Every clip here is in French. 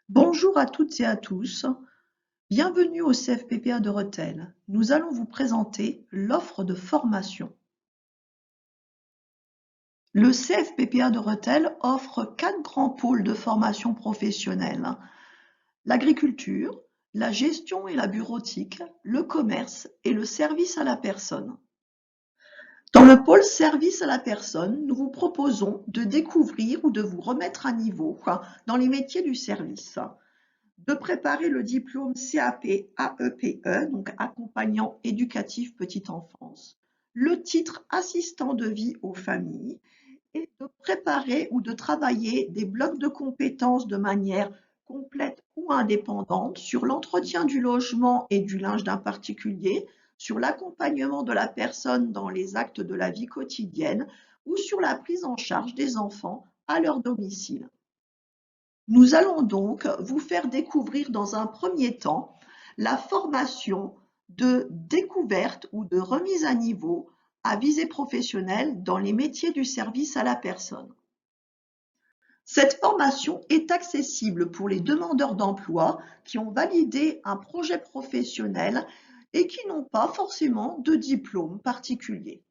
Bonjour à toutes et à tous, bienvenue au CFPPA de Rethel. Nous allons vous présenter l'offre de formation. Le CFPPA de Rethel offre 4 grands pôles de formation professionnelle: l'agriculture, la gestion et la bureautique, le commerce et le service à la personne. Dans le pôle service à la personne, nous vous proposons de découvrir ou de vous remettre à niveau dans les métiers du service, de préparer le diplôme CAP AEPE, donc accompagnant éducatif petite enfance, le titre assistant de vie aux familles, et de préparer ou de travailler des blocs de compétences de manière complète ou indépendante sur l'entretien du logement et du linge d'un particulier, sur l'accompagnement de la personne dans les actes de la vie quotidienne ou sur la prise en charge des enfants à leur domicile. Nous allons donc vous faire découvrir dans un premier temps la formation de découverte ou de remise à niveau à visée professionnelle dans les métiers du service à la personne. Cette formation est accessible pour les demandeurs d'emploi qui ont validé un projet professionnel et qui n'ont pas forcément de diplôme particulier.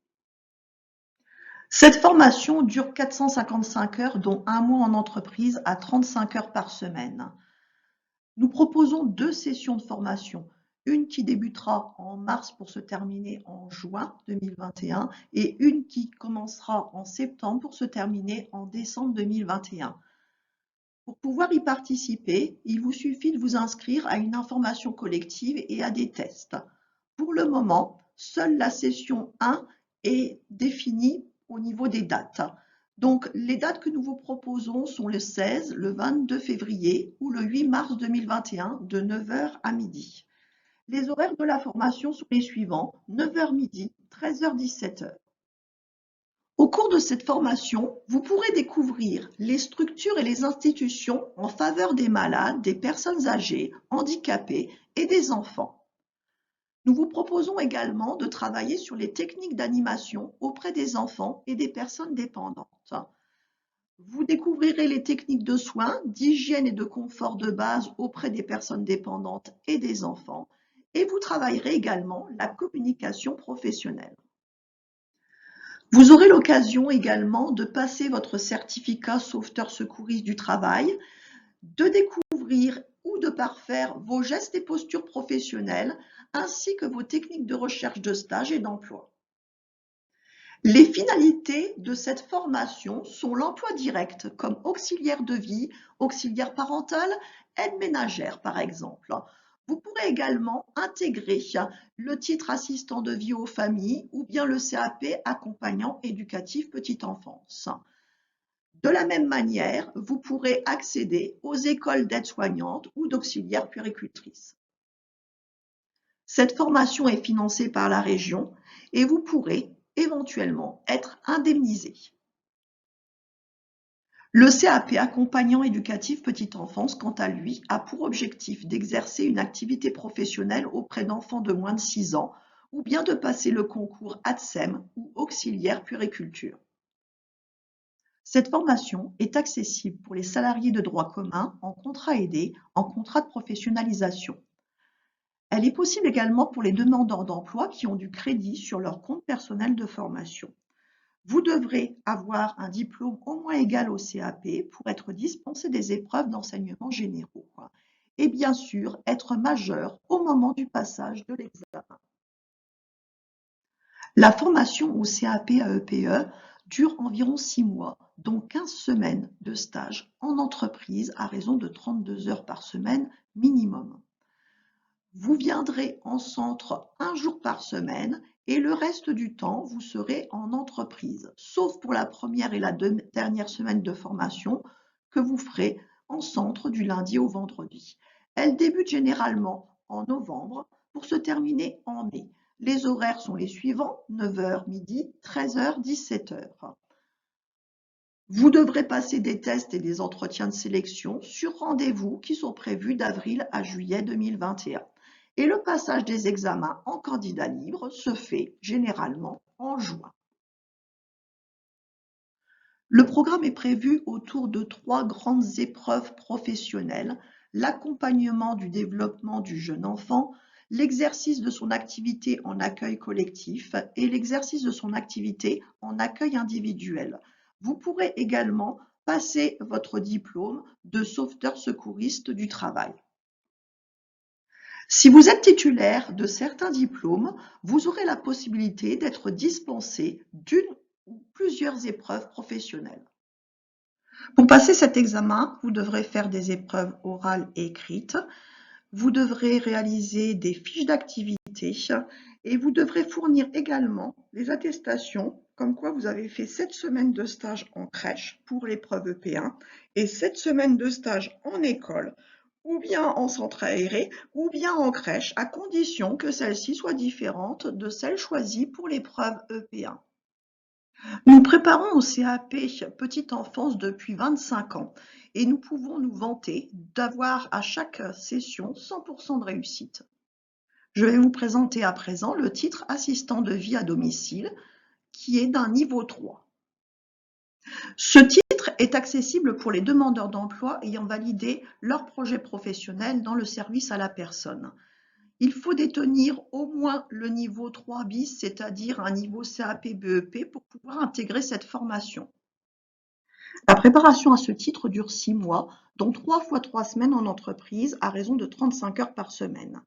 Cette formation dure 455 heures, dont un mois en entreprise à 35 heures par semaine. Nous proposons 2 sessions de formation, une qui débutera en mars pour se terminer en juin 2021 et une qui commencera en septembre pour se terminer en décembre 2021. Pour pouvoir y participer, il vous suffit de vous inscrire à une information collective et à des tests. Pour le moment, seule la session 1 est définie au niveau des dates. Donc, les dates que nous vous proposons sont le 16, le 22 février ou le 8 mars 2021 de 9 h à midi. Les horaires de la formation sont les suivants: 9 h midi, 13 h 17 h. Au cours de cette formation, vous pourrez découvrir les structures et les institutions en faveur des malades, des personnes âgées, handicapées et des enfants. Nous vous proposons également de travailler sur les techniques d'animation auprès des enfants et des personnes dépendantes. Vous découvrirez les techniques de soins, d'hygiène et de confort de base auprès des personnes dépendantes et des enfants, et vous travaillerez également la communication professionnelle. Vous aurez l'occasion également de passer votre certificat sauveteur secouriste du travail, de découvrir ou de parfaire vos gestes et postures professionnelles, ainsi que vos techniques de recherche de stage et d'emploi. Les finalités de cette formation sont l'emploi direct comme auxiliaire de vie, auxiliaire parental, aide ménagère par exemple. Vous pourrez également intégrer le titre assistant de vie aux familles ou bien le CAP accompagnant éducatif petite enfance. De la même manière, vous pourrez accéder aux écoles d'aides-soignantes ou d'auxiliaires puéricultrices. Cette formation est financée par la région et vous pourrez éventuellement être indemnisé. Le CAP accompagnant éducatif petite enfance, quant à lui, a pour objectif d'exercer une activité professionnelle auprès d'enfants de moins de 6 ans ou bien de passer le concours ATSEM ou auxiliaire puériculture. Cette formation est accessible pour les salariés de droit commun, en contrat aidé, en contrat de professionnalisation. Elle est possible également pour les demandeurs d'emploi qui ont du crédit sur leur compte personnel de formation. Vous devrez avoir un diplôme au moins égal au CAP pour être dispensé des épreuves d'enseignement généraux. Et bien sûr, être majeur au moment du passage de l'examen. La formation au CAP AEPE dure environ 6 mois, dont 15 semaines de stage en entreprise à raison de 32 heures par semaine minimum. Vous viendrez en centre un jour par semaine et le reste du temps, vous serez en entreprise, sauf pour la première et la dernière semaine de formation que vous ferez en centre du lundi au vendredi. Elle débute généralement en novembre pour se terminer en mai. Les horaires sont les suivants: 9 h midi, 13 h 17 h. Vous devrez passer des tests et des entretiens de sélection sur rendez-vous qui sont prévus d'avril à juillet 2021. Et le passage des examens en candidat libre se fait généralement en juin. Le programme est prévu autour de 3 grandes épreuves professionnelles: l'accompagnement du développement du jeune enfant, l'exercice de son activité en accueil collectif et l'exercice de son activité en accueil individuel. Vous pourrez également passer votre diplôme de sauveteur secouriste du travail. Si vous êtes titulaire de certains diplômes, vous aurez la possibilité d'être dispensé d'une ou plusieurs épreuves professionnelles. Pour passer cet examen, vous devrez faire des épreuves orales et écrites, vous devrez réaliser des fiches d'activité et vous devrez fournir également les attestations comme quoi vous avez fait 7 semaines de stage en crèche pour l'épreuve EP1 et 7 semaines de stage en école ou bien en centre aéré ou bien en crèche à condition que celle-ci soit différente de celle choisie pour l'épreuve EP1. Nous préparons au CAP Petite Enfance depuis 25 ans et nous pouvons nous vanter d'avoir à chaque session 100% de réussite. Je vais vous présenter à présent le titre Assistant de vie à domicile qui est d'un niveau 3. Ce titre est accessible pour les demandeurs d'emploi ayant validé leur projet professionnel dans le service à la personne. Il faut détenir au moins le niveau 3 bis, c'est-à-dire un niveau CAP-BEP pour pouvoir intégrer cette formation. La préparation à ce titre dure 6 mois, dont 3 fois 3 semaines en entreprise à raison de 35 heures par semaine.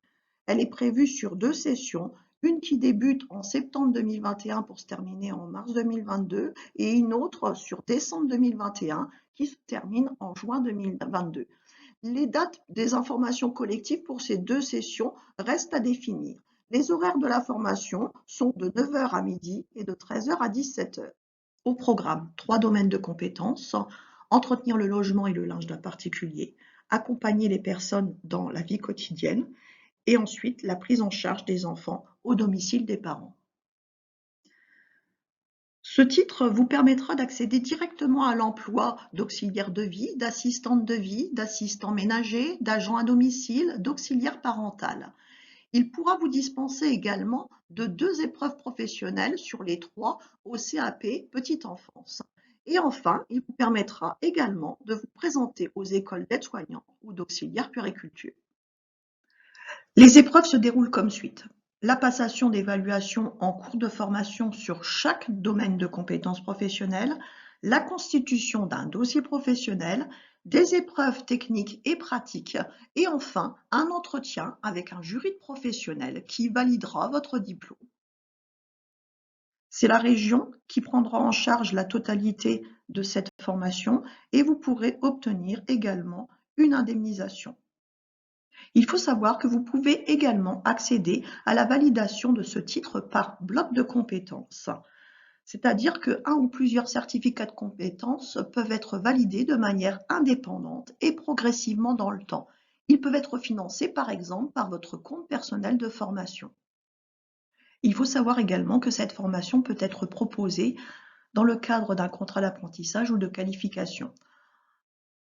Elle est prévue sur 2 sessions, une qui débute en septembre 2021 pour se terminer en mars 2022 et une autre sur décembre 2021 qui se termine en juin 2022. Les dates des informations collectives pour ces 2 sessions restent à définir. Les horaires de la formation sont de 9 h à midi et de 13 h à 17 h. Au programme, 3 domaines de compétences: entretenir le logement et le linge d'un particulier, accompagner les personnes dans la vie quotidienne et ensuite la prise en charge des enfants au domicile des parents. Ce titre vous permettra d'accéder directement à l'emploi d'auxiliaire de vie, d'assistante de vie, d'assistant ménager, d'agent à domicile, d'auxiliaire parental. Il pourra vous dispenser également de 2 épreuves professionnelles sur les 3 au CAP Petite Enfance. Et enfin, il vous permettra également de vous présenter aux écoles d'aides-soignants ou d'auxiliaires puériculture. Les épreuves se déroulent comme suite. La passation d'évaluation en cours de formation sur chaque domaine de compétences professionnelles, la constitution d'un dossier professionnel, des épreuves techniques et pratiques et enfin un entretien avec un jury de professionnels qui validera votre diplôme. C'est la région qui prendra en charge la totalité de cette formation et vous pourrez obtenir également une indemnisation. Il faut savoir que vous pouvez également accéder à la validation de ce titre par bloc de compétences. C'est-à-dire qu'un ou plusieurs certificats de compétences peuvent être validés de manière indépendante et progressivement dans le temps. Ils peuvent être financés par exemple par votre compte personnel de formation. Il faut savoir également que cette formation peut être proposée dans le cadre d'un contrat d'apprentissage ou de qualification.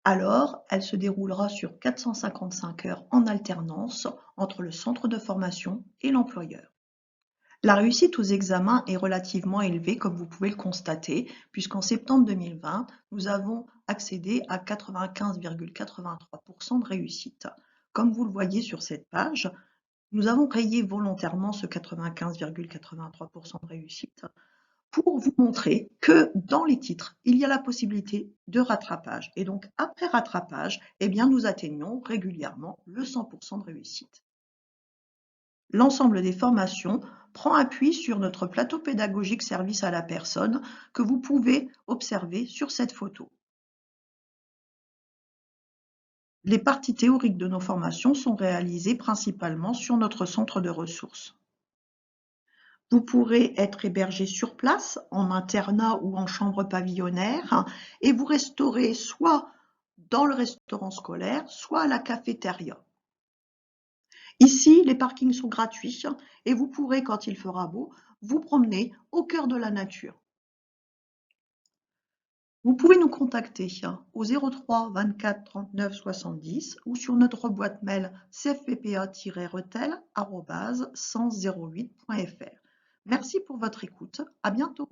Alors, elle se déroulera sur 455 heures en alternance entre le centre de formation et l'employeur. La réussite aux examens est relativement élevée, comme vous pouvez le constater, puisqu'en septembre 2020, nous avons accédé à 95,83% de réussite. Comme vous le voyez sur cette page, nous avons rayé volontairement ce 95,83% de réussite pour vous montrer que dans les titres, il y a la possibilité de rattrapage. Et donc, après rattrapage, eh bien, nous atteignons régulièrement le 100% de réussite. L'ensemble des formations prend appui sur notre plateau pédagogique service à la personne que vous pouvez observer sur cette photo. Les parties théoriques de nos formations sont réalisées principalement sur notre centre de ressources. Vous pourrez être hébergé sur place, en internat ou en chambre pavillonnaire, et vous resterez soit dans le restaurant scolaire, soit à la cafétéria. Ici, les parkings sont gratuits et vous pourrez, quand il fera beau, vous promener au cœur de la nature. Vous pouvez nous contacter au 03 24 39 70 ou sur notre boîte mail cfppa-retel@10008.fr. Merci pour votre écoute. À bientôt.